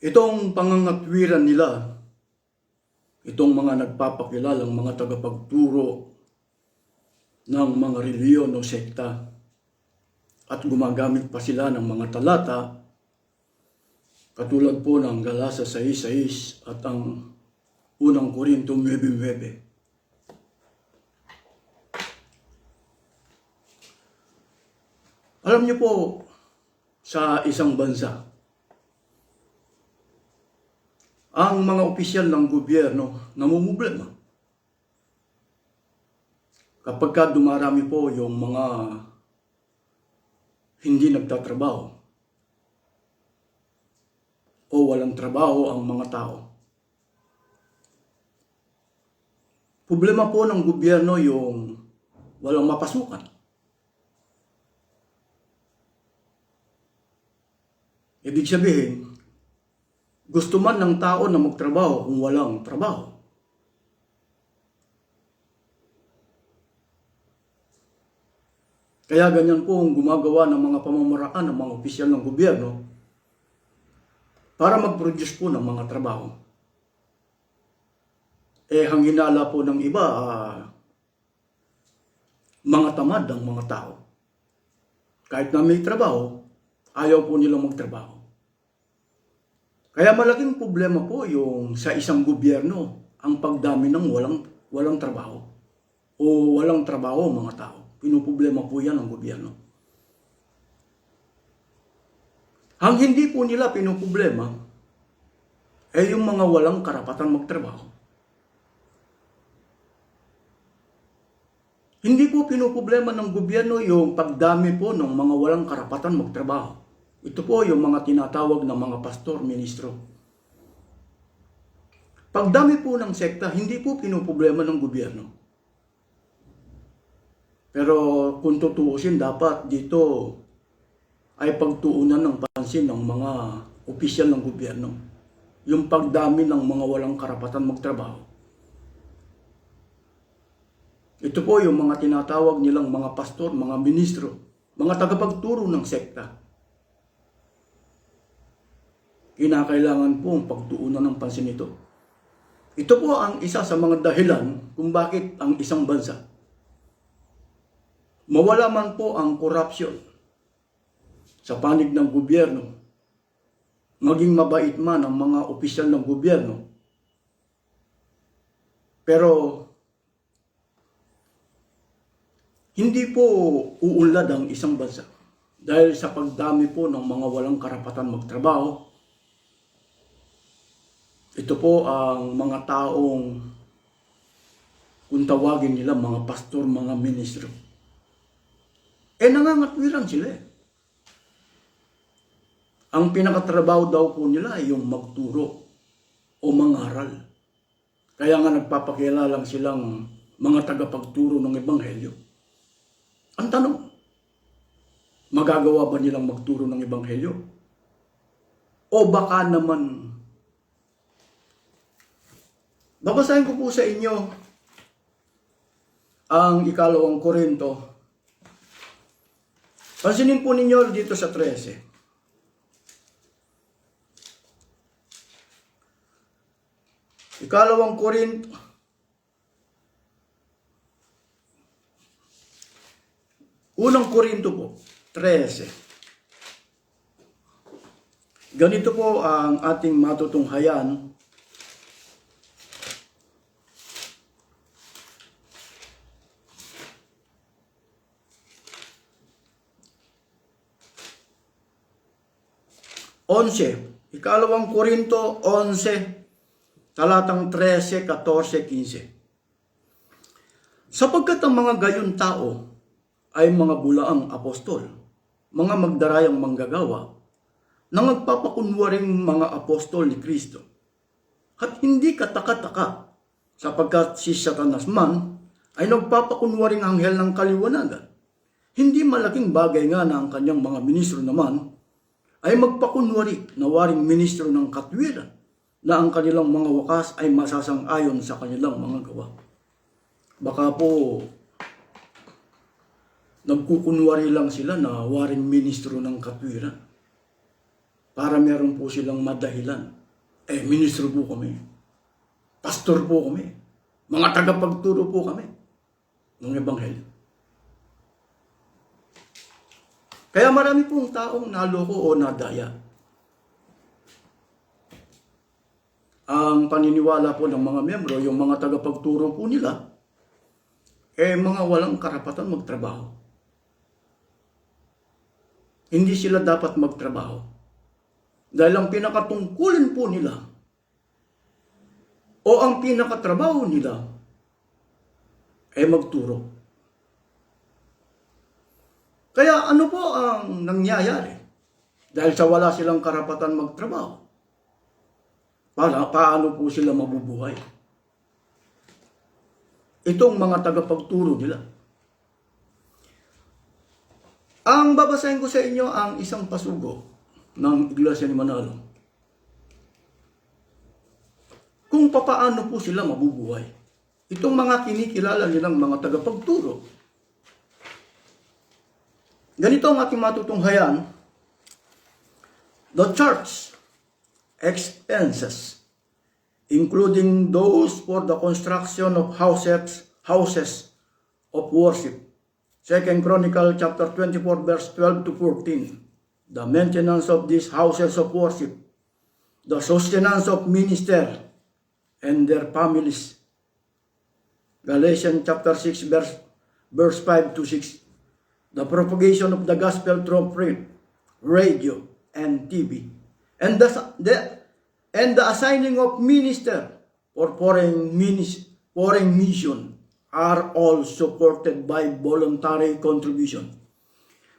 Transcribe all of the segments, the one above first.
Itong pangangatwiran nila, itong mga nagpapakilalang mga tagapagturo ng mga reliyon o sekta at gumagamit pa sila ng mga talata katulad po ng Galasa 6:6 at ang unang Korinto 9:9. Alam niyo po, sa isang bansa, ang mga opisyal ng gobyerno namumblema. Kapag ka dumarami po yung mga hindi nagtatrabaho o walang trabaho ang mga tao. Problema po ng gobyerno yung walang mapasukan. Ibig sabihin, gusto man ng tao na magtrabaho kung walang trabaho. Kaya ganyan po ang gumagawa ng mga pamamaraan ng mga opisyal ng gobyerno para mag-produce po ng mga trabaho. Ang hinala po ng iba, mga tamad ang mga tao. Kahit na may trabaho, ayaw po nilang magtrabaho. Kaya malaking problema po yung sa isang gobyerno ang pagdami ng walang trabaho o walang trabaho mga tao. Pinoproblema po yan ng gobyerno. Ang hindi po nila pinoproblema ay yung mga walang karapatan magtrabaho. Hindi po pinoproblema ng gobyerno yung pagdami po ng mga walang karapatan magtrabaho. Ito po yung mga tinatawag na mga pastor, ministro. Pagdami po ng sekta, hindi po pinoproblema ng gobyerno. Pero kung tutuusin, dapat dito ay pagtuunan ng pansin ng mga opisyal ng gobyerno. Yung pagdami ng mga walang karapatan magtrabaho. Ito po yung mga tinatawag nilang mga pastor, mga ministro, mga tagapagturo ng sekta. Kinakailangan po ang pagtuunan ng pansin ito. Ito po ang isa sa mga dahilan kung bakit ang isang bansa mawala man po ang korupsyon sa panig ng gobyerno, maging mabait man ang mga opisyal ng gobyerno, pero hindi po uunlad ang isang bansa dahil sa pagdami po ng mga walang karapatan magtrabaho. Ito po ang mga taong kung tawagin nila mga pastor, mga ministro. Nangangatwiran sila. Ang pinakatrabaho daw po nila ay yung magturo o mangaral. Kaya nga nagpapakilala lang silang mga tagapagturo ng ebanghelyo. Ang tanong, magagawa ba nilang magturo ng ebanghelyo? O baka naman, babasahin ko po sa inyo ang 2 Korinto. Pansinin po ninyo dito sa 13. Ikalawang Korinto, unang Korinto po, 13. Ganito po ang ating matutunghayan. Ikalawang Korinto 11, talatang 13, 14, 15. Sapagkat ang mga gayon tao ay mga bulaang apostol, mga magdarayang manggagawa, na nagpapakunwaring mga apostol ni Kristo. At hindi kataka-taka, sapagkat si Satanas man ay nagpapakunwaring anghel ng kaliwanagan. Hindi malaking bagay nga na ang kanyang mga ministro naman ay magpakunwari na waring ministro ng katwiran, na ang kanilang mga wakas ay masasang-ayon sa kanilang mga gawa. Baka po nagkukunwari lang sila na waring ministro ng katwiran. para meron po silang madahilan. Ministro po kami. Pastor po kami. Mga tagapagturo po kami ng Ebanghelyo. Kaya marami pong taong naloko o nadaya. Ang paniniwala po ng mga miyembro, yung mga tagapagturo po nila, mga walang karapatan magtrabaho. Hindi sila dapat magtrabaho. Dahil ang pinakatungkulin po nila, o ang pinakatrabaho nila, magturo. Kaya ano po ang nangyayari? Dahil sa wala silang karapatan magtrabaho, paano po sila mabubuhay? Itong mga tagapagturo nila. Ang babasahin ko sa inyo ang isang pasugo ng Iglesia ni Manalo. Kung papaano po sila mabubuhay. Itong mga kinikilala nilang mga tagapagturo. Ganito ang ating matutunghayan. The church expenses, including those for the construction of houses of worship. 2 Chronicle chapter 24 verse 12 to 14. The maintenance of these houses of worship, the sustenance of minister and their families. Galatians chapter 6 verse 5 to 6. The propagation of the gospel through print, radio, and TV. And the assigning of minister or foreign mission are all supported by voluntary contribution.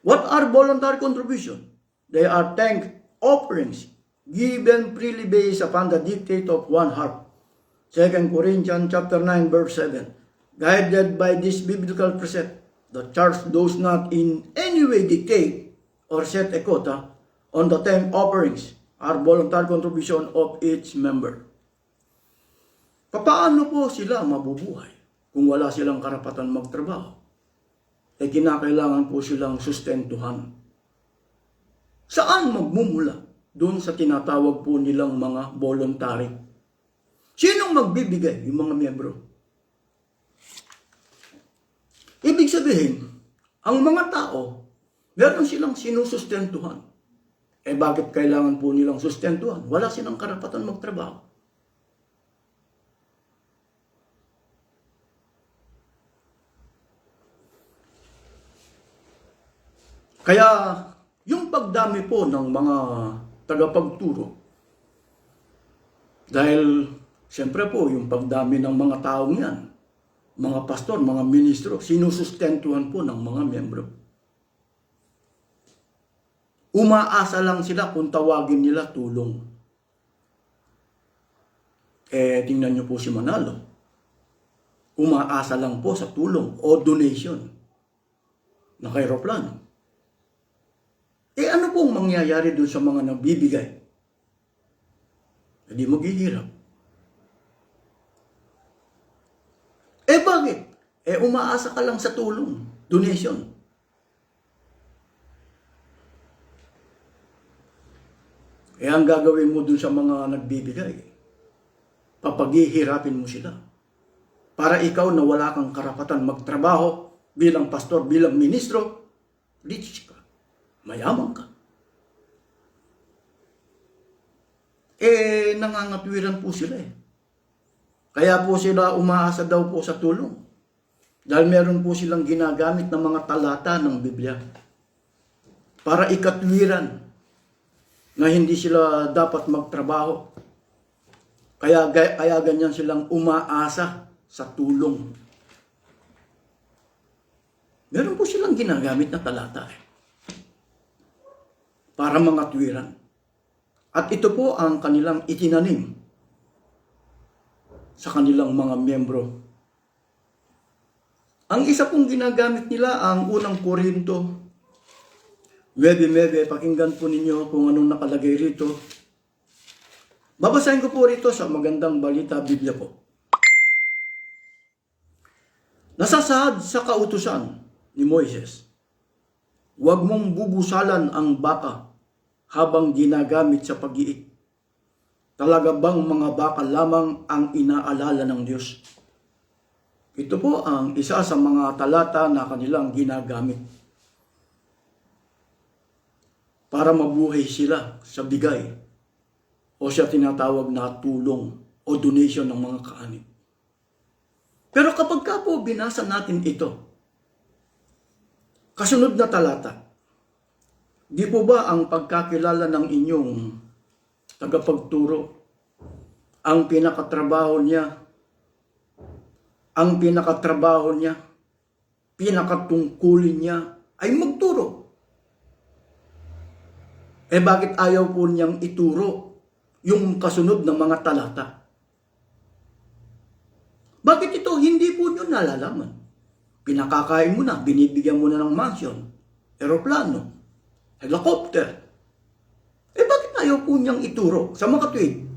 What are voluntary contribution? They are thank offerings given freely based upon the dictate of one heart. 2 Corinthians chapter 9 verse 7. Guided by this biblical precept, the church does not in any way dictate or set a quota on the thank offerings or voluntary contribution of each member. Paano po sila mabubuhay kung wala silang karapatan magtrabaho? Kinakailangan po silang sustentuhan. Saan magmumula? Doon sa tinatawag po nilang mga voluntary. Sinong magbibigay? Yung mga miyembro. Ibig sabihin, ang mga tao, meron silang sinusustentuhan. Bakit kailangan po nilang sustentuhan? Wala silang karapatan magtrabaho. Kaya, yung pagdami po ng mga tagapagturo, dahil siyempre po, yung pagdami ng mga taong yan, mga pastor, mga ministro, sinusustentuhan po ng mga miyembro. Umaasa lang sila kung tawagin nila tulong. Tingnan nyo po si Manalo. Umaasa lang po sa tulong o donation ng aeroplano. Ano pong mangyayari doon sa mga nagbibigay? Hindi maghihirap. Bakit? Umaasa ka lang sa tulong, donation. Ang gagawin mo dun sa mga nagbibigay, papaghihirapin mo sila. Para ikaw na wala kang karapatan magtrabaho bilang pastor, bilang ministro, rich ka, mayaman ka. Nangangatwiran po sila Kaya po sila umaasa daw po sa tulong. Dahil meron po silang ginagamit ng mga talata ng Biblia para ikatwiran na hindi sila dapat magtrabaho. Kaya ganyan silang umaasa sa tulong. Meron po silang ginagamit na talata para mga tuwiran. At ito po ang kanilang itinanim sa kanilang mga miyembro. Ang isa pong ginagamit nila ang unang Korinto 9:9, pakinggan po ninyo kung anong nakalagay rito. Babasahin ko po rito sa Magandang Balita Biblia po. Nasasahad sa kautusan ni Moises, huwag mong bubusalan ang baka habang ginagamit sa pag-iik? Talaga bang mga bakal lamang ang inaalala ng Diyos? Ito po ang isa sa mga talata na kanilang ginagamit para mabuhay sila sa bigay o siya tinatawag na tulong o donation ng mga kaanib. Pero kapag ka po binasa natin ito, kasunod na talata, di po ba ang pagkakilala ng inyong tagapagturo, ang pinakatrabaho niya, pinakatungkulin niya ay magturo? Bakit ayaw po niyang ituro yung kasunod ng mga talata? Bakit ito hindi po niyo nalalaman? Pinakakain mo na, binibigyan mo na ng mansion, eroplano, helicopter. Bakit ayaw po niyang ituro? Sa mga tuwid,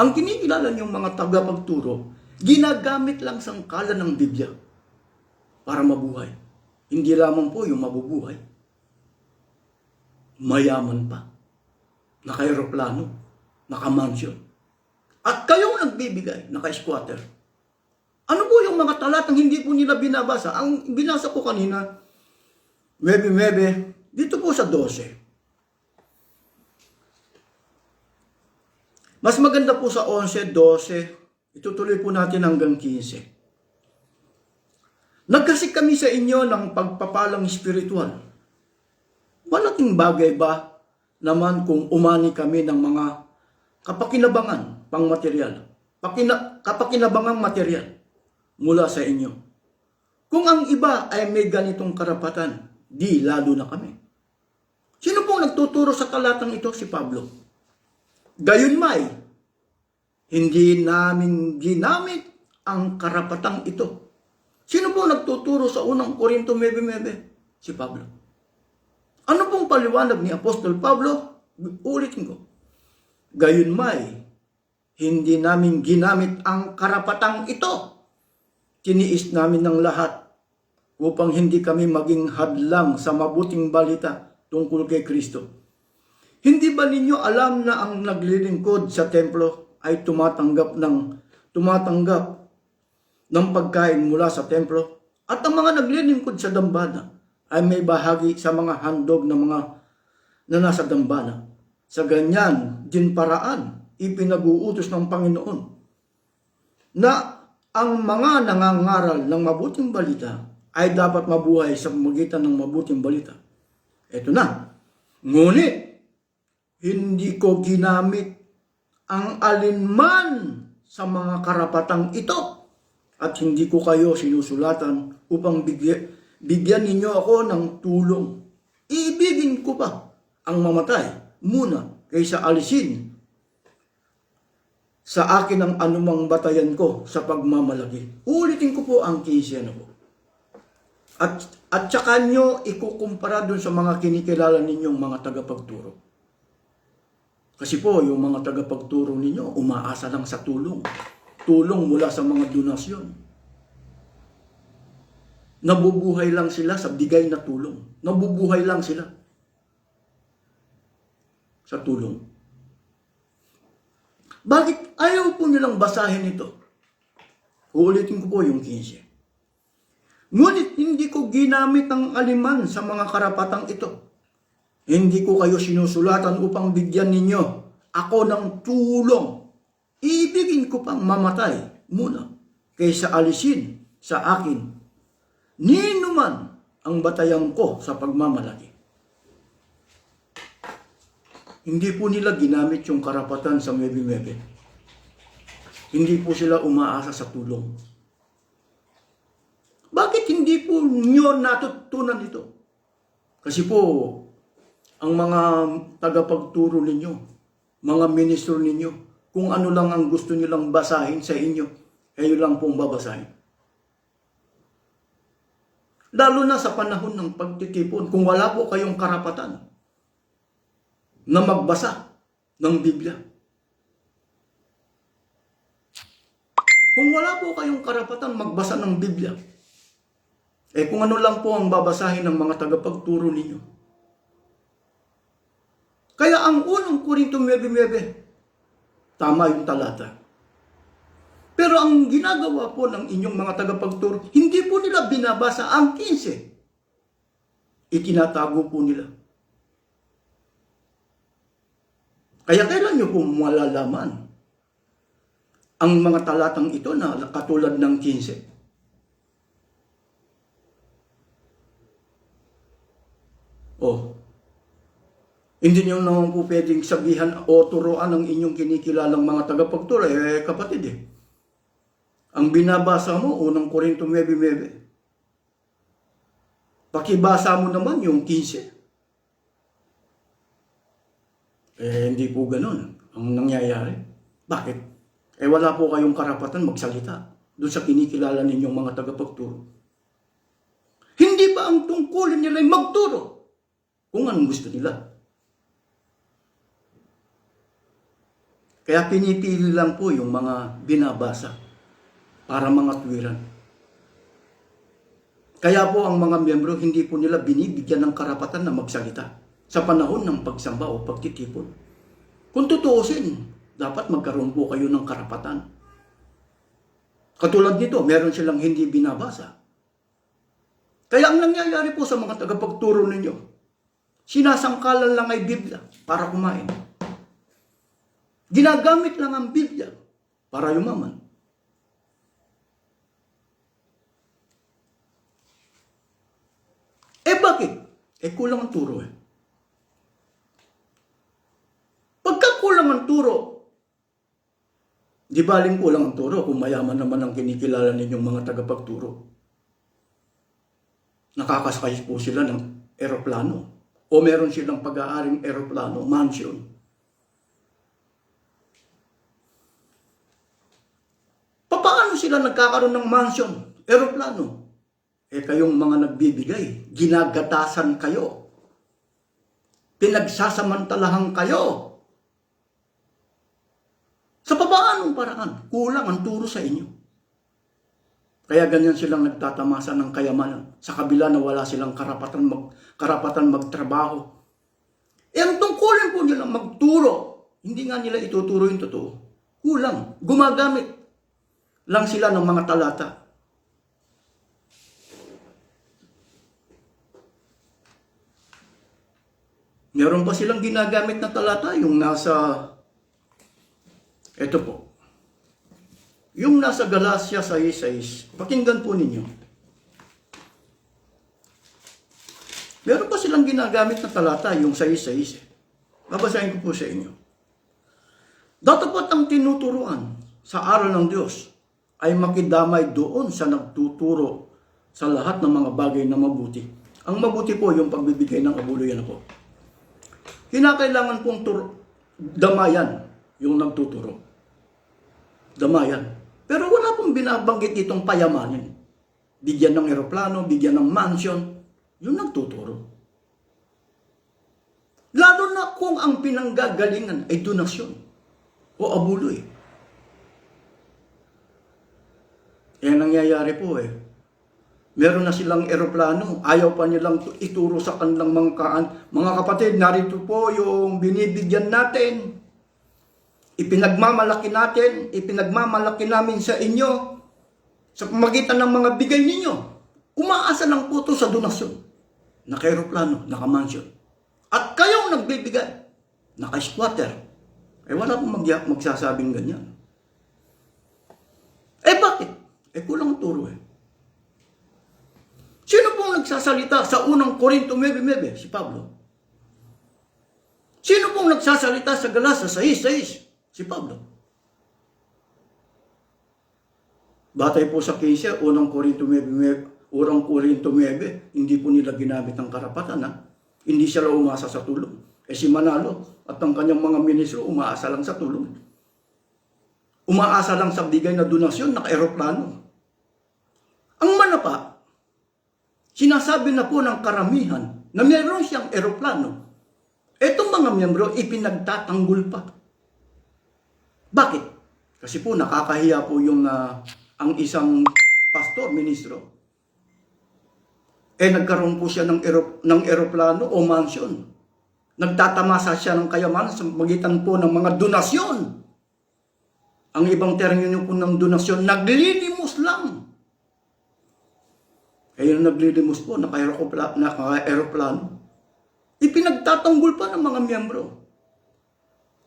ang kinikilala niyong mga tagapagturo, ginagamit lang sangkalan ng Biblia para mabuhay. Hindi lamang po yung mabubuhay, mayaman pa, naka-aeroplano, naka-mansion. At kayong nagbibigay, naka-squatter. Ano po yung mga talatang hindi po nila binabasa? Ang binasa ko kanina, 9:9, dito po sa 12. Mas maganda po sa 11, 12, itutuloy po natin hanggang 15. Nagkasik kami sa inyo ng pagpapalang espiritual. Malaking bagay ba naman kung umani kami ng mga kapakinabangan pang material, kapakinabangang material mula sa inyo? Kung ang iba ay may ganitong karapatan, di lalo na kami. Sino pong nagtuturo sa talatang ito? Si Pablo. Gayunmay, hindi namin ginamit ang karapatang ito. Sino pong nagtuturo sa unang Korinto 9:9? Si Pablo. Ano pong paliwanag ni Apostol Pablo? Ulitin ko. Gayunmay, hindi namin ginamit ang karapatang ito. Tiniis namin ng lahat upang hindi kami maging hadlang sa mabuting balita tungkol kay Kristo. Hindi ba ninyo alam na ang naglilingkod sa templo ay tumatanggap ng pagkain mula sa templo? At ang mga naglilingkod sa dambana ay may bahagi sa mga handog na nasa dambana. Sa ganyan din paraan, ipinag-uutos ng Panginoon na ang mga nangangaral ng mabuting balita ay dapat mabuhay sa pamamagitan ng mabuting balita. Ito na. Ngunit, hindi ko ginamit ang alinman sa mga karapatang ito at hindi ko kayo sinusulatan upang bigyan ninyo ako ng tulong. Iibigin ko pa ang mamatay muna kaysa alisin sa akin ang anumang batayan ko sa pagmamalaki. Ulitin ko po ang 15 po. At saka nyo ikukumpara dun sa mga kinikilala ninyong mga tagapagturo. Kasi po, yung mga tagapagturo ninyo, umaasa lang sa tulong. Tulong mula sa mga donasyon. Nabubuhay lang sila sa bigay na tulong. Nabubuhay lang sila sa tulong. Bakit ayaw po nilang basahin ito? Uulitin ko po yung 15. Ngunit hindi ko ginamit ang aliman sa mga karapatang ito. Hindi ko kayo sinusulatan upang bigyan ninyo ako ng tulong. Ibigin ko pang mamatay muna kaysa alisin sa akin ninuman ang batayan ko sa pagmamalaki. Hindi po nila ginamit yung karapatan sa 9:9. Hindi po sila umaasa sa tulong. Bakit hindi po nyo natutunan ito? Kasi po, ang mga tagapagturo ninyo, mga ministro ninyo, kung ano lang ang gusto nyo lang basahin sa inyo, kayo lang pong babasahin. Lalo na sa panahon ng pagtitipon, kung wala po kayong karapatan na magbasa ng Biblia. Kung wala po kayong karapatan magbasa ng Biblia, kung ano lang po ang babasahin ng mga tagapagturo ninyo. Kaya ang unang Korinto 9:9, tama yung talata. Pero ang ginagawa po ng inyong mga tagapagturo, hindi po nila binabasa ang 15. Itinatago po nila. Kaya kailan nyo po malalaman ang mga talatang ito na katulad ng 15? Hindi nyo naman po pwedeng sabihan o turuan ng inyong kinikilalang mga tagapagturo. Kapatid ang binabasa mo, unang Korinto 9:9. Pakibasa mo naman yung 15. Hindi po ganun ang nangyayari. Bakit? Wala po kayong karapatan magsalita doon sa kinikilala ninyong mga tagapagturo. Hindi ba ang tungkulin nila ay magturo kung anong gusto nila? Kaya pinipili lang po yung mga binabasa para mga tuwiran. Kaya po ang mga miyembro, hindi po nila binibigyan ng karapatan na magsalita sa panahon ng pagsamba o pagtitipon. Kung tutuusin, dapat magkaroon po kayo ng karapatan. Katulad nito, meron silang hindi binabasa. Kaya ang nangyayari po sa mga tagapagturo ninyo, sinasangkalan lang ay Biblia para kumain. Ginagamit lang ang Biblia para yumaman. Bakit? Kulang ang turo Pagka kulang ang turo, di baling kulang ang turo kung mayaman naman ang kinikilala ninyong mga tagapagturo. Nakakasakay po sila ng eroplano o meron silang pag-aaring eroplano, mansion. Paano sila nagkakaroon ng mansion, eroplano? Kayong mga nagbibigay, ginagatasan kayo. Pinagsasamantalahan kayo. Sa paanong paraan, kulang ang turo sa inyo. Kaya ganyan silang nagtatamasa ng kayamanan sa kabila na wala silang karapatan magtrabaho. Ang tungkulin po nila magturo, hindi nga nila ituturo yung totoo. Kulang, gumagamit lang sila ng mga talata. Meron pa silang ginagamit na talata, yung nasa, ito po, yung nasa Galatia 6:6, pakinggan po ninyo. Meron pa silang ginagamit na talata, yung 6:6. Babasahin ko po sa inyo. Dapat ang tinuturuan sa aral ng Diyos ay makidamay doon sa nagtuturo sa lahat ng mga bagay na mabuti. Ang mabuti po yung pagbibigay ng kabuluhan po. Kinakailangan pong damayan yung nagtuturo. Damayan. Pero wala pong binabanggit itong payamanin. Bigyan ng eroplano, bigyan ng mansion, yung nagtuturo. Lalo na kung ang pinanggagalingan ay donasyon o abuloy. Nangyayari po Meron na silang eroplano, ayaw pa nilang ituro sa kanilang mga kapatid, narito po yung binibigyan natin. Ipinagmamalaki namin sa inyo sa pamagitan ng mga bigay ninyo. Umaasa lang po ito sa donasyon. Naka-eroplano, naka-mansion. At kayong nagbibigay, naka-squatter. Wala pong magsasabing ganyan. Bakit? Kulang ang turo Sino pong nagsasalita sa unang Korinto 9:9? Si Pablo. Sino pong nagsasalita sa Galatia 6:6? Si Pablo. Batay po sa case, unang Korinto 9, hindi po nila ginamit ang karapatan. Hindi sila umasa sa tulong. Si Manalo at ang kanyang mga ministro umaasa lang sa tulong. Umaasa lang sa bigay na donasyon, naka-eroplano. Ang manapa, sinasabi na po ng karamihan na meron siyang eroplano. Etong mga miyembro, ipinagtatanggol pa. Bakit? Kasi po nakakahiya po yung ang isang pastor, ministro. Nagkaroon po siya ng eroplano o mansion Nagtatamasa siya ng kayamanan sa magitan po ng mga donasyon. Ang ibang termino po ng donasyon, naglilimos lang. Kaya naglilimos po, naka-aeroplano. Ipinagtatanggol pa ng mga miyembro.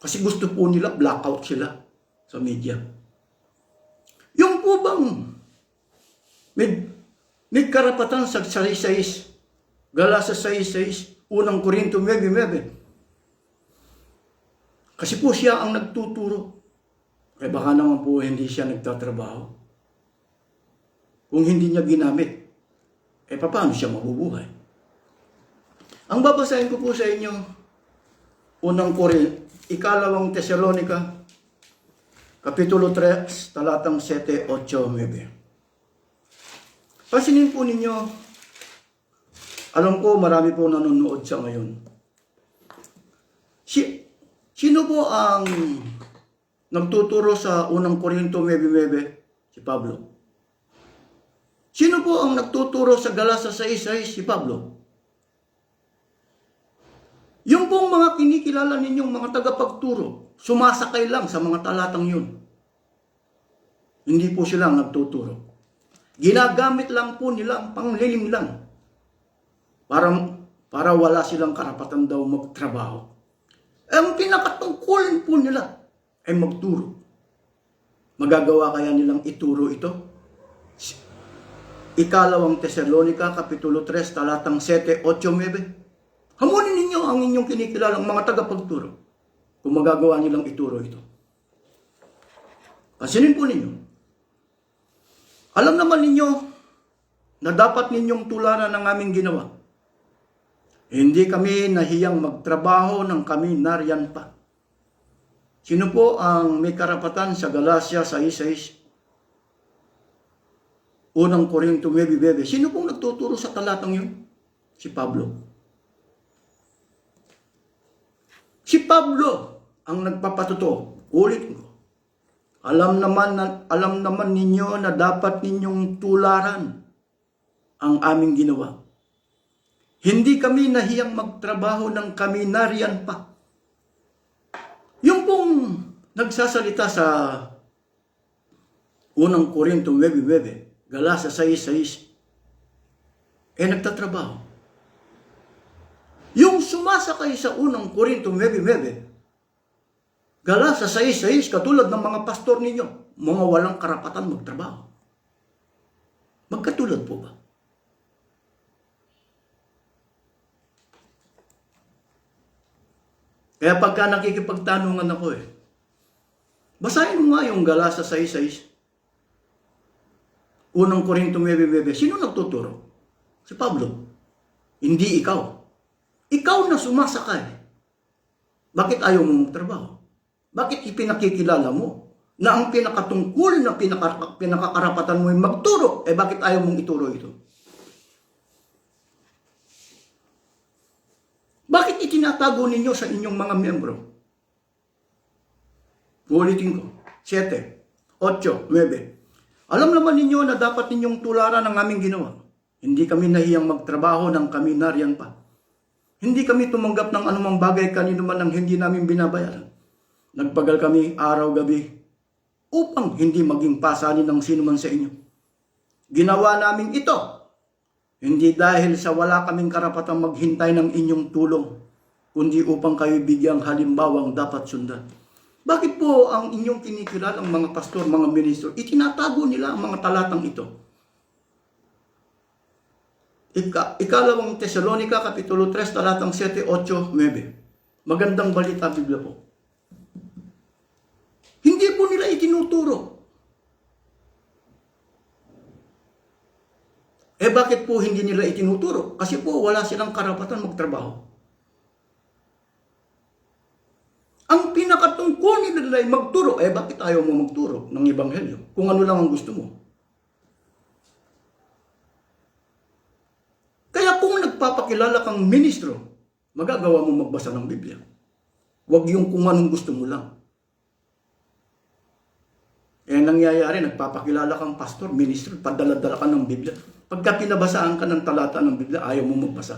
Kasi gusto po nila, blackout sila sa media. Yung po bang may karapatan sa 6:6, Galasa 6:6, Unang Korinto 9:9. Kasi po siya ang nagtuturo. Kaya baka naman po hindi siya nagtatrabaho. Kung hindi niya ginamit, paano siya mabubuhay? Ang babasahin ko po sa inyo, Unang Korinto, Ikalawang Tesalonica, Kapitulo 3, talatang 7, 8, 9. Pasinin po ninyo, alam ko marami po nanonood sa ngayon. Sino po ang nagtuturo sa Unang Korinto 9:9? Si Pablo. Sino po ang nagtuturo sa Galasa 6:6? Si Pablo. Yung pong mga kinikilala ninyong mga tagapagturo, sumasakay lang sa mga talatang yun. Hindi po sila nagtuturo. Ginagamit lang po nila ang panglilim lang. Para wala silang karapatan daw magtrabaho. Ang pinakatungkulin po nila ay magturo. Magagawa kaya nilang ituro ito? Ikalawang Tesalonica, Kapitulo 3, talatang 7, 8, 9. Hamunin ninyo ang inyong kinikilalang mga tagapagturo kung magagawa nilang ituro ito. Pasinin po ninyo. Alam naman ninyo na dapat ninyong tularan ang aming ginawa. Hindi kami nahiyang magtrabaho ng kami nariyan pa. Sino po ang may karapatan sa Galacia 6:6? Unang Korinto 9:9. Sino pong nagtuturo sa talatang yun? Si Pablo. Si Pablo ang nagpapatuto. Ulit ko. Alam naman ninyo na dapat ninyong tularan ang aming ginawa. Hindi kami nahiyang magtrabaho ng kami nariyan pa. Yung pong nagsasalita sa Unang Korinto 9:9, Galasa 6:6, nagtatrabaho. Yung sumasakay sa Unang Korinto 9:9, Galasa 6:6, katulad ng mga pastor ninyo, mga walang karapatan magtrabaho. Magkatulad po ba? Kaya pagka nakikipagtanungan ako basahin mo nga yung Galasa 6:6. Unang Korinto 9:9. Sino nagtuturo? Si Pablo. Hindi ikaw. Ikaw na sumasakay. Bakit ayaw mo magtrabaho? Bakit ipinakikilala mo na ang pinakatungkol na pinakakarapatan mo ay magturo? Bakit ayaw mong ituro ito? Bakit itinatago ninyo sa inyong mga miyembro? Ulitin ko. 7, 8, 9. Alam naman ninyo na dapat ninyong tularan ang aming ginawa. Hindi kami nahiyang magtrabaho ng kami nariyan pa. Hindi kami tumanggap ng anumang bagay kanino man ang hindi namin binabayaran. Nagpagal kami araw-gabi upang hindi maging pasanin ng sino man sa inyo. Ginawa namin ito hindi dahil sa wala kaming karapatang maghintay ng inyong tulong, kundi upang kayo bigyang halimbawang dapat sundan. Bakit po ang inyong kinikilalang mga pastor, mga ministro, itinatago nila ang mga talatang ito? Ikalawang Tesalonica, Kapitulo 3, talatang 7, 8, 9. Magandang balita, Biblia po. Hindi po nila itinuturo. Bakit po hindi nila itinuturo? Kasi po wala silang karapatan magtrabaho. Ang pinakatungkol nila ay magturo. Bakit ayaw mo magturo ng Ebanghelyo? Kung ano lang ang gusto mo. Kaya kung nagpapakilala kang ministro, magagawa mo magbasa ng Biblia. Huwag yung kung anong gusto mo lang. Nangyayari, nagpapakilala kang pastor, ministro, padala-dala ka ng Biblia. Pagka pinabasaan ka ng talata ng Biblia, ayaw mo magbasa.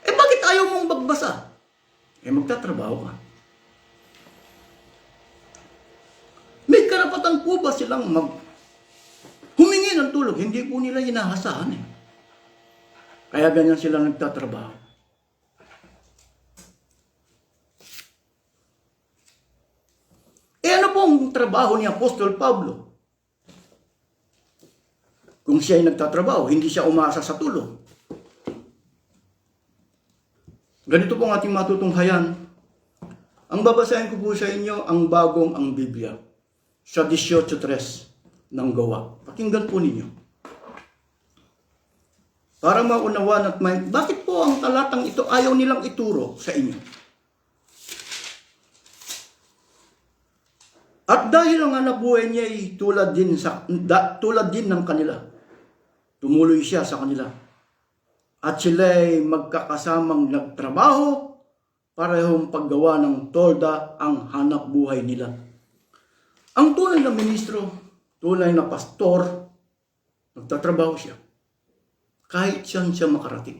Bakit ayaw mo mong magbasa, magtatrabaho ka. May karapatan po ba silang humingi ng tulong? Hindi po nila inaasahan eh. Kaya ganyan sila nagtatrabaho. Ano pong trabaho ni Apostol Pablo? Kung siya ay nagtatrabaho, hindi siya umaasa sa tulong. Ganito pong ating matutunghayan. Ang babasahin ko po sa inyo, ang Biblia. Sa 18:3 ng Gawa. Pakinggan po ninyo. Para maunawaan at bakit po ang talatang ito ayaw nilang ituro sa inyo? At dahil ang anak buhay niya ay tulad din ng kanila. Tumuloy siya sa kanila. At sila ay magkakasamang nagtrabaho, parehong paggawa ng tolda ang hanap buhay nila. Ang tunay na ministro, tunay na pastor, nagtatrabaho siya. Kahit saan siya makarating.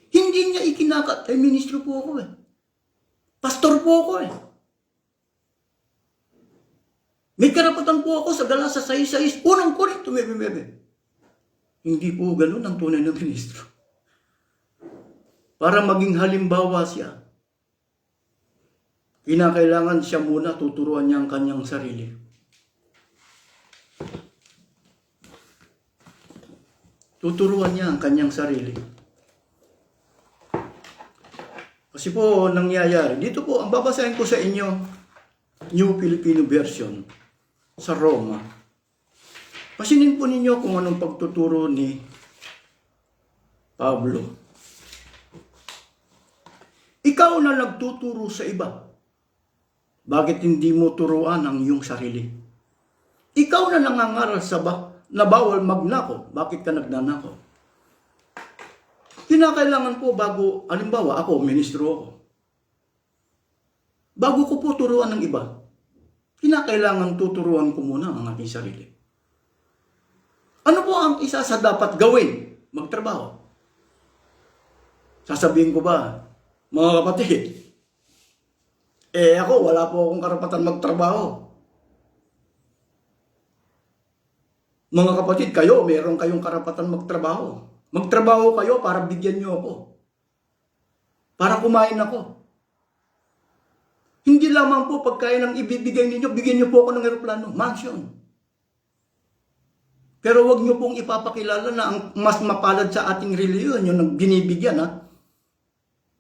Hindi niya ay ministro po ako eh. Pastor po ako eh. May karapatan po ako sa Galasa 6:6, unang Korinto 9:9. Hindi po ganun ang tunay na ministro. Para maging halimbawa siya, kinakailangan siya muna tuturuan niya ang kanyang sarili. Tuturuan niya ang kanyang sarili. Kasi po nangyayari, dito po, ang babasahin ko sa inyo, New Filipino Version, sa Roma. Pasinin po ninyo kung anong pagtuturo ni Pablo. Ikaw na nagtuturo sa iba. Bakit hindi mo turuan ang iyong sarili? Ikaw na nangangaral na bawal magnakaw. Bakit ka nagnanakaw? Kinakailangan po bago, halimbawa ako, ministro ako. Bago ko po turuan ng iba, kinakailangan tuturuan ko muna ang aking sarili. Ano po ang isa sa dapat gawin? Magtrabaho. Sasabihin ko ba, mga kapatid, ako wala po akong karapatan magtrabaho. Mga kapatid, kayo, meron kayong karapatan magtrabaho. Magtrabaho kayo para bigyan niyo ako. Para kumain ako. Hindi lamang po pagkain ang ibibigay ninyo, bigyan niyo po ako ng eroplano, mansion. Pero wag niyo pong ipapakilala na ang mas mapalad sa ating reliyon, yung binibigyan ha.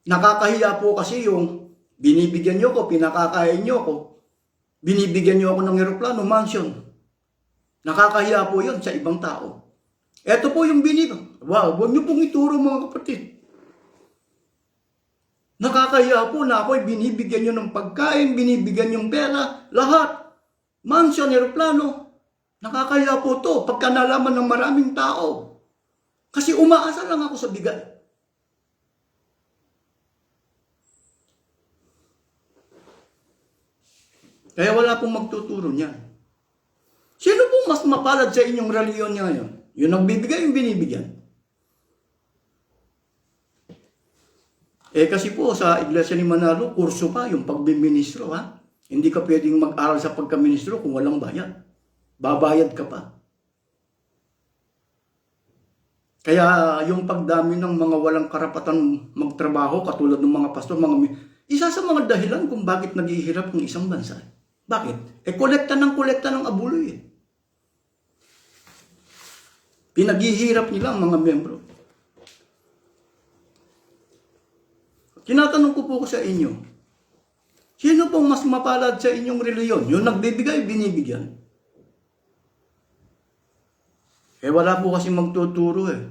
Nakakahiya po kasi yung binibigyan niyo ko, pinakakain niyo ko, binibigyan niyo ako ng eroplano, mansion. Nakakahiya po yun sa ibang tao. Ito po yung binibigyan. Wow, wag niyo pong ituro mga kapatid. Nakakahiya po na ako'y binibigyan nyo ng pagkain, binibigyan yung pera, lahat. Mansion, aeroplano. Nakakahiya po to pagka nalaman ng maraming tao. Kasi umaasa lang ako sa bigay. Kaya wala pong magtuturo niyan. Sino pong mas mapalad sa inyong reliyon niya ngayon? Yung nagbibigay, yung binibigyan. Kasi po sa Iglesia ni Manalo, kurso pa yung pagbiministro ha. Hindi ka pwedeng mag-aral sa pagkaministro kung walang bayad. Babayad ka pa. Kaya yung pagdami ng mga walang karapatan magtrabaho, katulad ng mga pastor, isa sa mga dahilan kung bakit naghihirap ng isang bansa. Bakit? Kolekta ng abuloy. Pinaghihirap nila ang mga membro. Tinatanong ko po sa inyo, sino pong mas mapalad sa inyong reliyon? Yung nagbibigay, binibigyan. Wala po kasi magtuturo eh.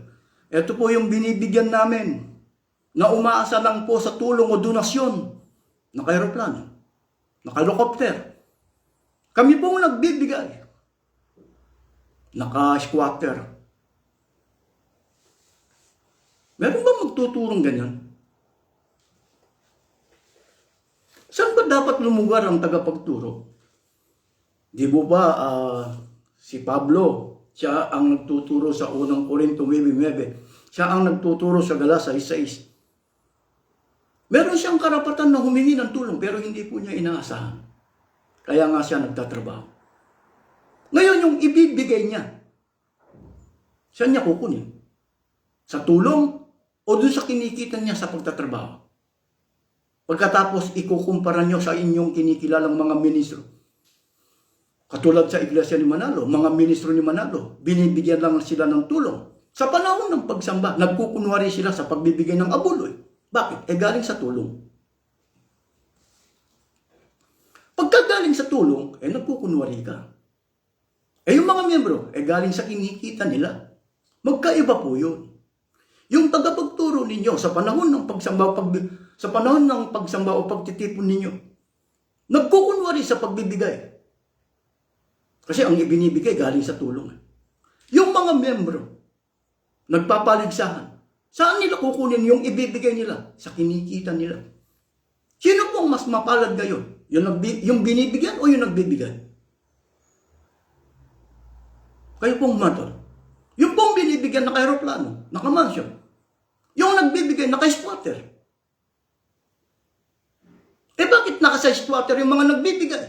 Ito po yung binibigyan namin na umaasa lang po sa tulong o donasyon. Naka-aeroplano, naka-helicopter. Kami pong nagbibigay. Naka-squatter. Meron ba magtuturong ganyan? Saan ba dapat lumugar ang tagapagturo? Di ba si Pablo, siya ang nagtuturo sa unang Korinto 9:9. Siya ang nagtuturo sa Galasa 6:6. Meron siyang karapatan na humingi ng tulong pero hindi po niya inaasahan. Kaya nga siya nagtatrabaho. Ngayon yung ibibigay niya, saan niya kukunin? Sa tulong o doon sa kinikita niya sa pagtatrabaho? Pagkatapos ikukumpara niyo sa inyong kinikilalang mga ministro. Katulad sa Iglesia ni Manalo, mga ministro ni Manalo, binibigyan lang sila ng tulong. Sa panahon ng pagsamba, nagkukunwari sila sa pagbibigay ng abuloy. Bakit? Galing sa tulong. Pagkagaling sa tulong, nagkukunwari ka. Yung mga miyembro, galing sa kinikita nila. Magkaiba po yun. Yung tagapagturo ninyo sa panahon ng pagsamba, o pagtitipon ninyo, nagkukunwari sa pagbibigay. Kasi ang ibinibigay galing sa tulong. Yung mga miyembro, nagpapaligsahan. Saan nila kukunin yung ibibigay nila? Sa kinikita nila. Sino pong mas mapalad ngayon? Yung binibigyan o yung nagbibigay? Kayo pong matter. Yung pong binibigyan naka-aeroplano, naka-mansion. Yung nagbibigay naka-squatter. Bakit naka-squatter yung mga nagbibigay?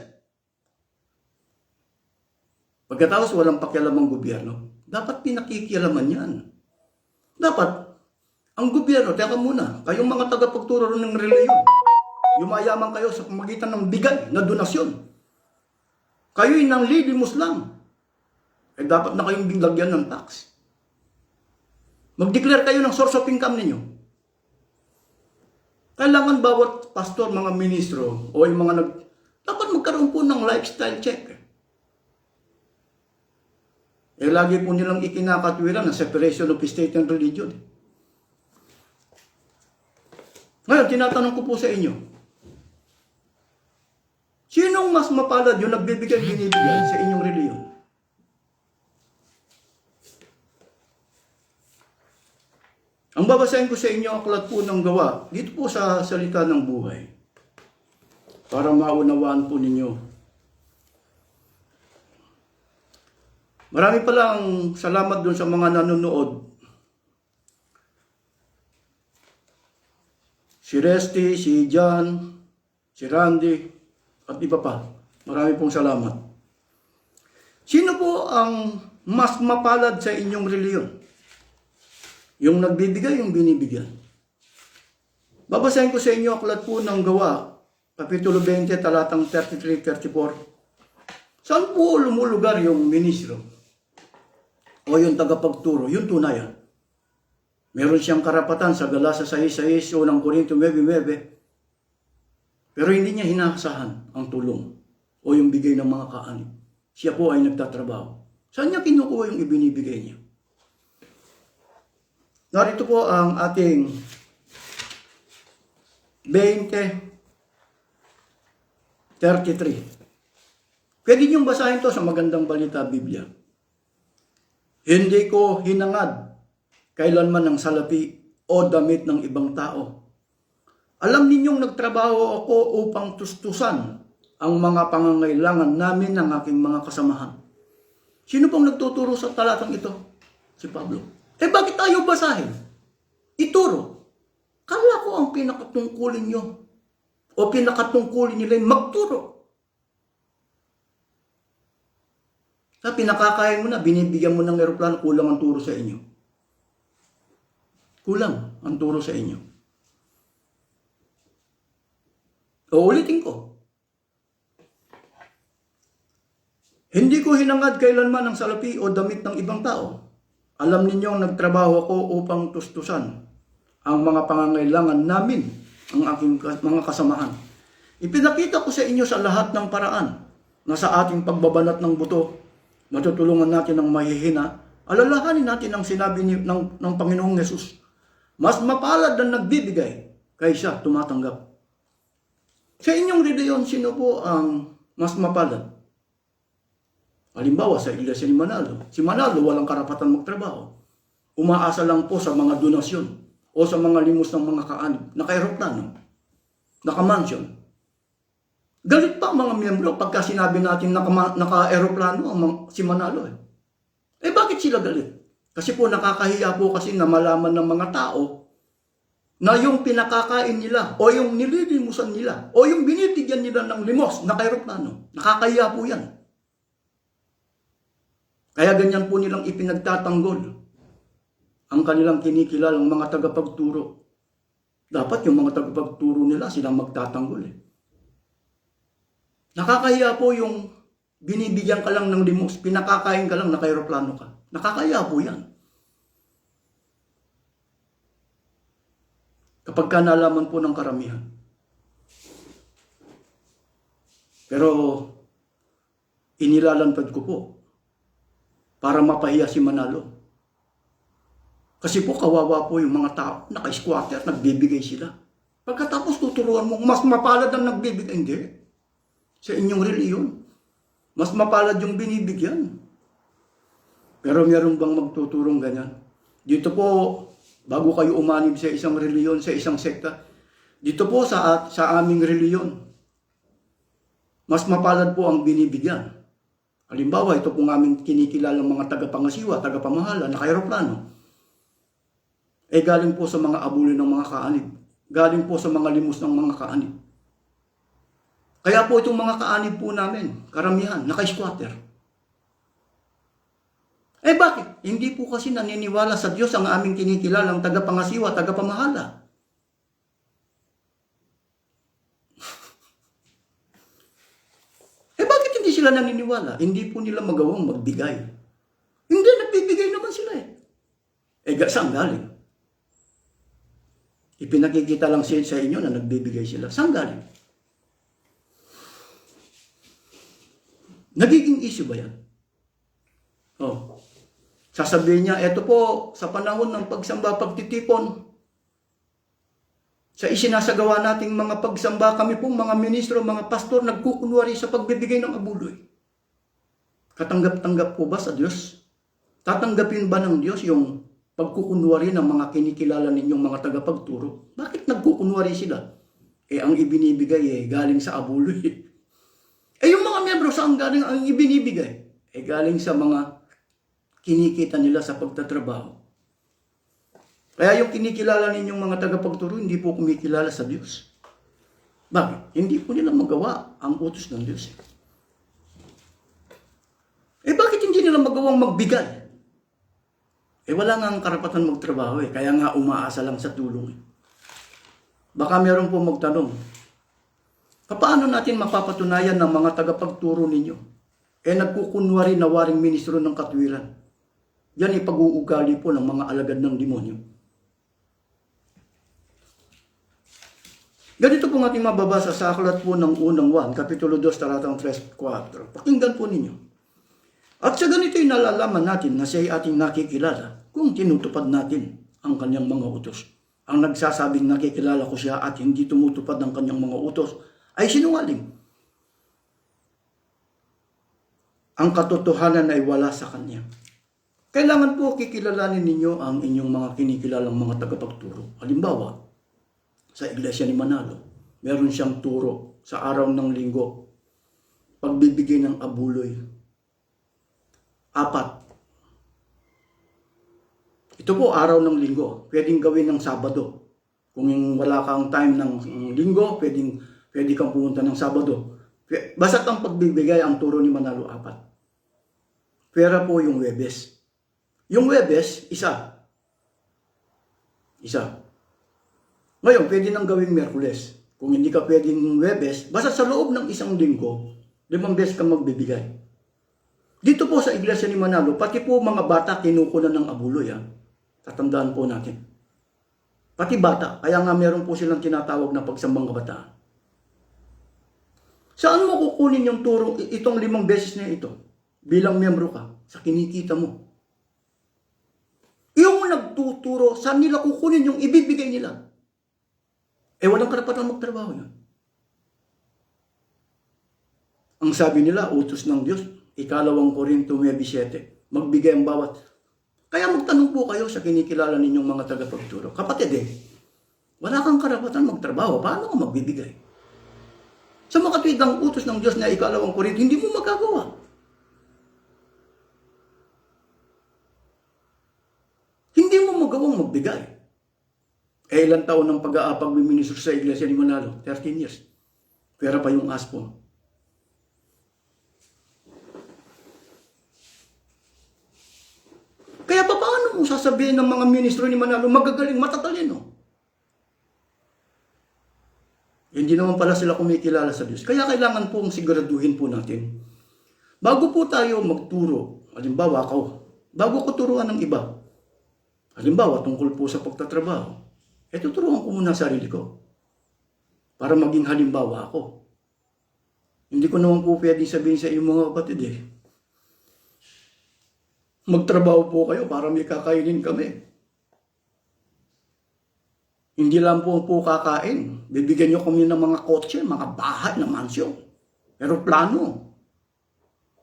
Pagkatapos walang pakialam ang gobyerno, dapat pinakikialaman yan. Dapat, ang gobyerno, teka muna, kayong mga tagapagturo ng reliyon, yumayaman kayo sa pamagitan ng bigay na donasyon. Kayo'y nang lilimos lang. Dapat na kayong lagyan ng tax. Mag-declare kayo ng source of income ninyo. Kailangan bawat pastor, mga ministro, o yung mga dapat magkaroon po ng lifestyle check. Lagi po nilang ikinakatwiran ng separation of state and religion. Ngayon, tinatanong ko po sa inyo, sinong mas mapalad yung binibigay sa inyong reliyon? Ang babasahin ko sa inyo, aklat po ng Gawa, dito po sa Salita ng Buhay, para maunawaan po ninyo. Marami palang salamat doon sa mga nanonood. Si Resty, si John, si Randy, at iba pa. Marami pong salamat. Sino po ang mas mapalad sa inyong reliyon? Yung nagbibigay, yung binibigyan. Babasahin ko sa inyo aklat po ng Gawa, Kapitulo 20, talatang 33-34. Saan po lumulugar yung ministro? O yung tagapagturo, yung tunayan. Meron siyang karapatan sa Galasa 6:6 o ng Korinto 9:9. Pero hindi niya hinaasahan ang tulong o yung bigay ng mga kaanib. Siya po ay nagtatrabaho. Saan niya kinukuha yung ibinibigay niya? Narito po ang ating 20:33. Pwede niyong basahin to sa Magandang Balita Biblia. Hindi ko hinangad kailanman ng salapi o damit ng ibang tao. Alam ninyong nagtrabaho ako upang tustusan ang mga pangangailangan namin ng aking mga kasamahan. Sino pong nagtuturo sa talatang ito? Si Pablo. Bakit ayaw basahin? Ituro. Kala ko ang pinakatungkulin nyo o pinakatungkulin nila yung magturo. Sa pinakakain mo na, binibigyan mo ng aeroplano, kulang ang turo sa inyo. Kulang ang turo sa inyo. Uulitin ko. Hindi ko hinangad kailanman ng salapi o damit ng ibang tao. Alam ninyong nagtrabaho ako upang tustusan ang mga pangangailangan namin, ang aking mga kasamahan. Ipinakita ko sa inyo sa lahat ng paraan na sa ating pagbabanat ng buto, matutulungan natin ang mahihina, alalahanin natin ang sinabi ng Panginoong Yesus. Mas mapalad ang nagbibigay kaysa tumatanggap. Sa inyong reliyon, sino po ang mas mapalad? Halimbawa, sa Iglesia ni Manalo. Si Manalo walang karapatan magtrabaho. Umaasa lang po sa mga donasyon o sa mga limos ng mga kaanib. Naka-aeroplano, naka-mansion. Galit pa ang mga miyembro pagka sinabi natin naka-aeroplano si Manalo. Bakit sila galit? Kasi po nakakahiya po kasi na malaman ng mga tao na yung pinakakain nila o yung nililimusan nila o yung binibigyan nila ng limos na kayroplano. Nakakaya po yan. Kaya ganyan po nilang ipinagtatanggol ang kanilang kinikilalang mga tagapagturo. Dapat yung mga tagapagturo nila silang magtatanggol eh. Nakakaya po yung binibigyan ka lang ng limos, pinakakain ka lang na kayroplano ka. Nakakaya po yan. Kapag ka nalaman po ng karamihan. Pero inilalantad ko po para mapahiya si Manalo. Kasi po kawawa po yung mga tao, naka-squatter, nagbibigay sila. Pagkatapos tuturuan mo, mas mapalad ang nagbibigay. Hindi. Sa inyong reliyon, mas mapalad yung binibigyan. Pero meron bang magtuturong ganyan? Dito po, bago kayo umanib sa isang reliyon, sa isang sekta, dito po sa aming reliyon, mas mapalad po ang binibigyan. Halimbawa, ito pong aming kinikilalang mga tagapangasiwa, tagapamahala, na kayroplano. Galing po sa mga abuloy ng mga kaanib. Galing po sa mga limos ng mga kaanib. Kaya po itong mga kaanib po namin, karamihan, naka-squatter. Bakit? Hindi po kasi naniniwala sa Diyos ang aming kinikilalang tagapangasiwa, tagapamahala. Bakit hindi sila naniniwala? Hindi po nila magawang magbigay. Hindi, nagbibigay naman sila eh. Saan galing? Ipinakikita lang sa inyo na nagbibigay sila. Saan galing? Nagiging issue ba yan? Sasabihin niya, eto po, sa panahon ng pagsamba, pagtitipon, sa isinasagawa nating mga pagsamba, kami pong mga ministro, mga pastor, nagkukunwari sa pagbibigay ng abuloy. Katanggap-tanggap po ba sa Diyos? Tatanggapin ba ng Diyos yung pagkukunwari ng mga kinikilala ninyong mga tagapagturo? Bakit nagkukunwari sila? Ang ibinibigay galing sa abuloy. Yung mga miyembro, saan galing ang ibinibigay? Galing sa mga kinikita nila sa pagtatrabaho. Kaya yung kinikilala ninyong mga tagapagturo, hindi po kumikilala sa Diyos. Bakit? Hindi po nila magawa ang utos ng Diyos. Bakit hindi nila magawang magbigay? Wala nga ang karapatan magtrabaho kaya nga umaasa lang sa tulong. Baka meron po magtanong, paano natin mapapatunayan ng mga tagapagturo ninyo? Nagkukunwari na waring ministro ng katwiran. Yan pag-uugali po ng mga alagad ng demonyo. Ganito po ating mababasa sa aklat po ng unang 1, Kapitulo 2, talatang 3-4. Pakinggan po ninyo. At sa ganito'y nalalaman natin na siya ay ating nakikilala kung tinutupad natin ang kanyang mga utos. Ang nagsasabing nakikilala ko siya at hindi tumutupad ng kanyang mga utos ay sinungaling. Ang katotohanan ay wala sa kanya. Kailangan po kikilalanin ninyo ang inyong mga kinikilalang mga tagapagturo. Halimbawa, sa iglesia ni Manalo, meron siyang turo sa araw ng linggo, pagbibigay ng abuloy. 4. Ito po araw ng linggo, pwedeng gawin ng Sabado. Kung wala kang time ng linggo, pwede kang pumunta ng Sabado. Basta't ang pagbibigay, ang turo ni Manalo 4. Pwera po yung Huwebes. Yung Huwebes, isa. Ngayon, pwede nang gawing Miyerkules. Kung hindi ka pwedeng Huwebes, basta sa loob ng isang linggo, 5 beses kang magbibigay. Dito po sa iglesia ni Manalo, pati po mga bata kinukunan ng abuloy. Tatandaan po natin. Pati bata, kaya nga meron po silang tinatawag na pagsambang kabataan. Saan mo kukunin yung turo, itong 5 beses na ito? Bilang miyembro ka, sa kinikita mo. Yung nagtuturo, saan nila kukunin yung ibibigay nila? Walang karapatan magtrabaho yun. Ang sabi nila, utos ng Diyos, 2 Korinto 9:7, magbigay ang bawat. Kaya magtanong po kayo sa kinikilala ninyong mga tagapagturo. Kapatid wala kang karapatan magtrabaho, paano ka magbibigay? Sa makatwid ang utos ng Diyos na 2 Korinto, hindi mo magagawa. Hindi mo magawang magbigay. Ilang taon ng pag-ministro sa iglesia ni Manalo? 13 years. Pera pa yung ASPO. Kaya paano mo sasabihin ng mga ministro ni Manalo, magagaling, matatalino? Hindi naman pala sila kumikilala sa Diyos. Kaya kailangan pong siguraduhin po natin. Bago po tayo magturo, halimbawa bago ko turuan ng iba, halimbawa tungkol po sa pagtatrabaho, tuturuan ko muna sarili ko para maging halimbawa ako. Hindi ko naman po pwedeng sabihin sa iyong mga kapatid magtrabaho po kayo para may kakainin kami. Hindi lang po kakain. Bibigyan nyo kami ng mga kotse, mga bahay na mansyon, eroplano.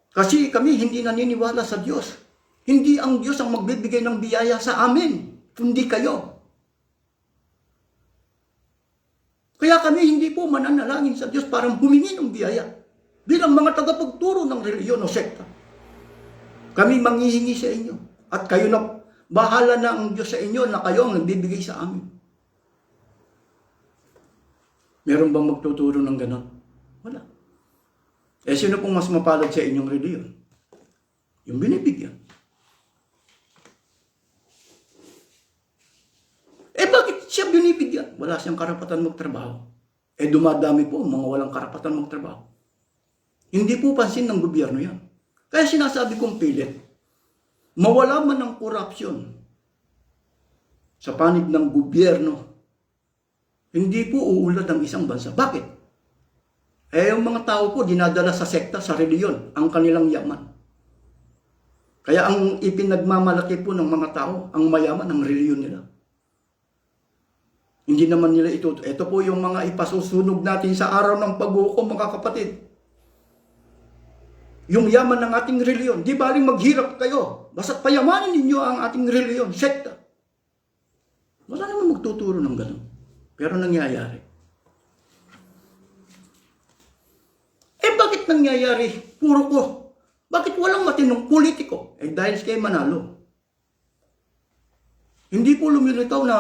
Kasi kami hindi naniniwala sa Diyos. Hindi ang Diyos ang magbibigay ng biyaya sa amin, kundi kayo. Kaya kami hindi po mananalangin sa Diyos para humingi ng biyaya. Bilang mga tagapagturo ng reliyon o sekta. Kami manghihingi sa inyo. At kayo na, bahala na ang Diyos sa inyo na kayo ang nagbibigay sa amin. Meron bang magtuturo ng ganon? Wala. Sino pong mas mapalad sa inyong reliyon? Yung binibigyan. Bakit siya binibigyan? Wala siyang karapatan magtrabaho. Dumadami po mga walang karapatan magtrabaho. Hindi po pansin ng gobyerno yan. Kaya sinasabi kong pilit, mawala man ng korupsyon sa panig ng gobyerno, hindi po uulad ang isang bansa. Bakit? Yung mga tao po dinadala sa sekta, sa reliyon, ang kanilang yaman. Kaya ang ipinagmamalaki po ng mga tao, ang mayaman, ang reliyon nila. Hindi naman nila ito. Ito po yung mga ipasusunog natin sa araw ng paghukom, mga kapatid. Yung yaman ng ating reliyon. Di baling maghirap kayo. Basta't payamanin ninyo ang ating reliyon, sekta. Wala naman magtuturo ng ganun. Pero nangyayari. Bakit nangyayari? Puro ko. Bakit walang matinong politiko? Dahil kay Manalo. Hindi po lumilitaw na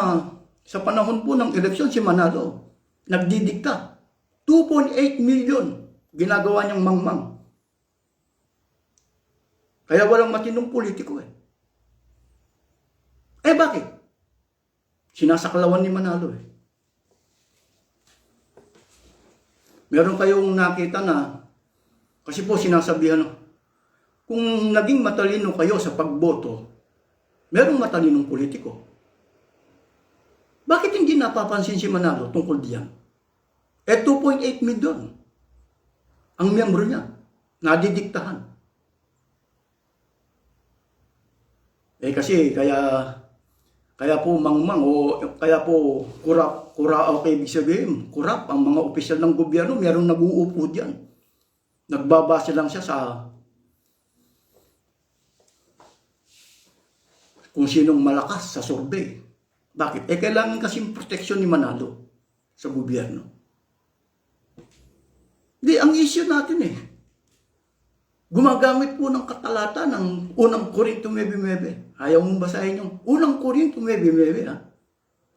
sa panahon po ng eleksyon si Manalo nagdidikta. 2.8 million ginagawa niyang mangmang. Kaya walang matinong politiko bakit? Sinasaklawan ni Manalo Meron kayong nakita na, kasi po sinasabihan, kung naging matalino kayo sa pagboto, merong matalinong politiko. Bakit hindi napapansin si Manalo tungkol diyan? 2.8 million ang miyembro niya, nadidiktahan. Kasi kaya po mangmang o kaya po kurap ibig sabihin, kurap ang mga opisyal ng gobyerno, mayroong nag-uupo diyan. Nagbabase lang siya sa kung sinong malakas sa survey. Bakit? Kailangan kasing proteksyon ni Manalo sa gobyerno. Ang issue natin gumagamit po ng katalata ng unang Korinto 9:9. Ayaw mong basahin yung unang Korinto 9:9.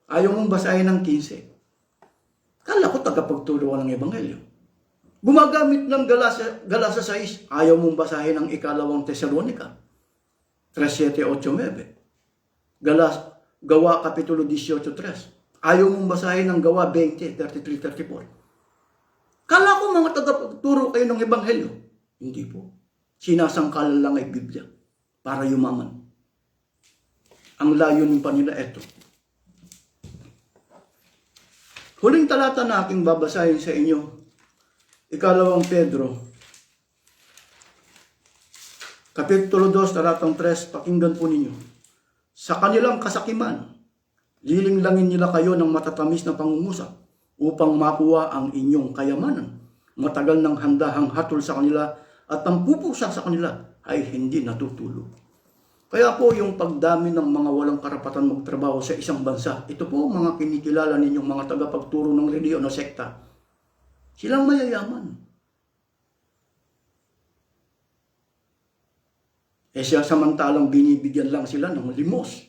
Ayaw mong basahin ng 15. Kala ko tagapagturo ng Ebanghelyo. Gumagamit ng Galasa 6. Ayaw mong basahin ng ikalawang Tesalonica 3:7-8-9. Gawa Kapitulo 18:3. Ayaw mong basahin ng Gawa 20:33-34. Kala ko mga tagapagturo kayo ng Ebanghelyo. Hindi po. Sinasangkalan lang ay Biblia para yumaman. Ang layunin pa nila ito. Huling talata na aking babasahin sa inyo, ikalawang Pedro, Kapitulo 2, talatang 3, pakinggan po ninyo. Sa kanilang kasakiman, lilinglangin nila kayo ng matatamis na pangungusap upang makuha ang inyong kayamanan. Matagal ng handahang hatol sa kanila at ang pupusa sa kanila ay hindi natutulog. Kaya po yung pagdami ng mga walang karapatan magtrabaho sa isang bansa, ito po mga kinikilala ninyong mga tagapagturo ng reliyon o sekta. Silang mayayaman. Siya samantalang binibigyan lang sila ng limos.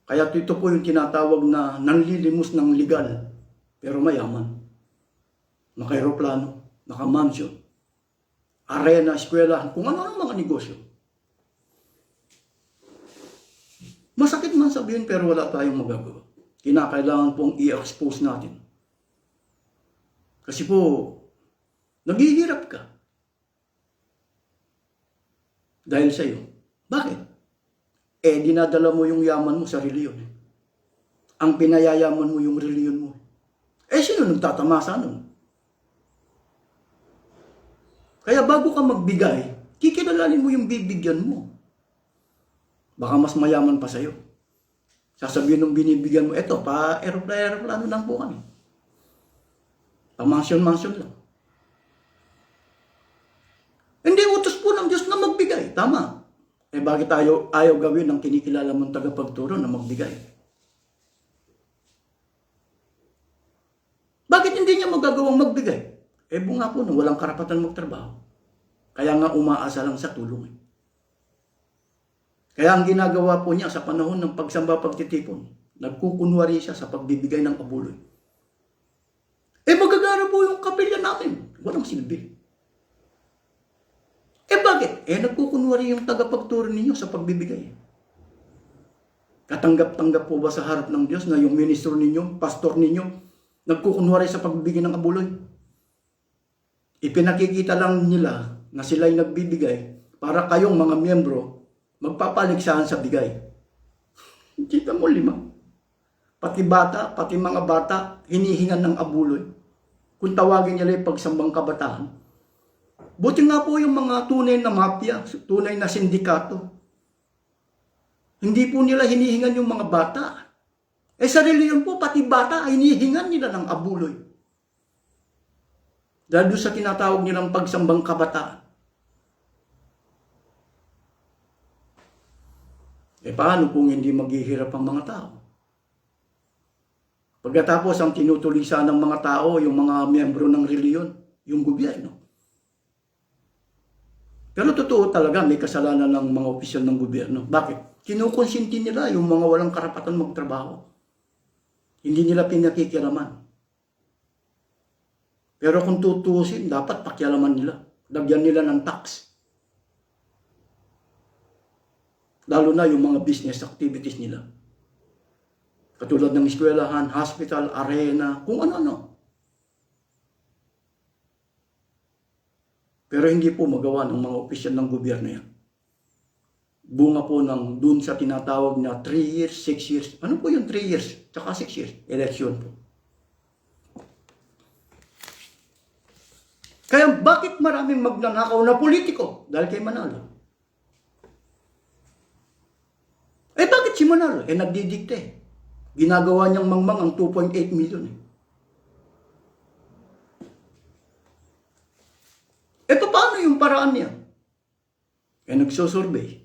Kaya ito po yung tinatawag na nanlilimos ng legal, pero mayaman. Naka-aeroplano, naka-mansion, arena, eskwela, kung ano ang mga negosyo. Masakit man sabihin pero wala tayong magagawa. Kinakailangan pong i-expose natin. Kasi po, naghihirap ka. Dahil sa iyo. Bakit? Dinadala mo yung yaman mo sa reliyon. Ang pinayayaman mo yung reliyon mo. Sino nagtatamasa nun? Kaya bago ka magbigay, kikilalanin mo yung bibigyan mo. Baka mas mayaman pa sa'yo. Sasabihin nung binibigyan mo, eto, pa-aeroplano lang po kami. Pa-mansion-mansion lang. Hindi utos po ng Diyos na magbigay. Tama. Bakit ayaw gawin ng kinikilala mong tagapagturo na magbigay? Bakit hindi niya magagawang magbigay? Bunga po nung walang karapatan magtrabaho. Kaya nga umaasa lang sa tulong. Kaya ang ginagawa po niya sa panahon ng pagsamba pagtitipon, nagkukunwari siya sa pagbibigay ng abuloy. Magagara po yung kapilya namin. Walang silbi. Bakit? Nagkukunwari yung tagapagturo ninyo sa pagbibigay. Katanggap-tanggap po ba sa harap ng Diyos na yung ministro ninyo, pastor ninyo, nagkukunwari sa pagbibigay ng abuloy? Ipinakikita lang nila na sila'y nagbibigay para kayong mga miyembro magpapaligsahan sa bigay. Kita mo 5. Pati bata, pati mga bata, hinihingan ng abuloy. Kung tawagin nila yung pagsambang kabataan. Buti nga po yung mga tunay na mafia, tunay na sindikato. Hindi po nila hinihingan yung mga bata. Sa reliyon po, pati bata, hinihingan nila ng abuloy. Dahil doon sa tinatawag nilang pagsambang kabataan. Paano kung hindi maghihirap ang mga tao? Pagkatapos ang tinutulisan ng mga tao, yung mga miyembro ng reliyon, yung gobyerno. Pero totoo talaga, may kasalanan ng mga opisyal ng gobyerno. Bakit? Kinukonsinti nila yung mga walang karapatan magtrabaho. Hindi nila pinakikiraman. Pero kung tutusin, dapat pakialaman nila. Lagyan nila ng tax. Lalo na yung mga business activities nila. Katulad ng eskwelahan, hospital, arena, kung ano-ano. Pero hindi po magawa ng mga opisyal ng gobyerno yan. Bunga po ng dun sa tinatawag na 3 years, 6 years. Ano po yung 3 years? Tsaka 6 years. Election po. Kaya bakit maraming magnanakaw na politiko? Dahil kay Manalo. Bakit si Manalo? Nagdidikte. Ginagawa niyang mangmang ang 2.8 million. Paano yung paraan niya? Nagsosurvey.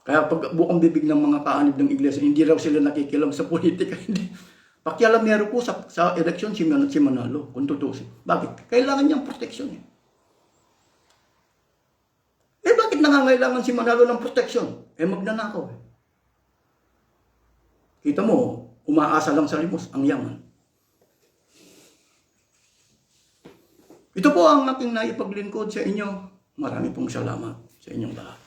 Kaya pag bukang bibig ng mga kaanib ng iglesia, hindi raw sila nakikilam sa politika. Hindi. Pakialamero po sa eleksyon si Manalo, kung tutusin. Bakit? Kailangan niyang proteksyon. Bakit nangangailangan si Manalo ng proteksyon? Magnanakaw. Kita mo, umaasa lang sa limos, ang yaman. Ito po ang aking naipaglingkod sa inyo. Marami pong salamat sa inyong lahat.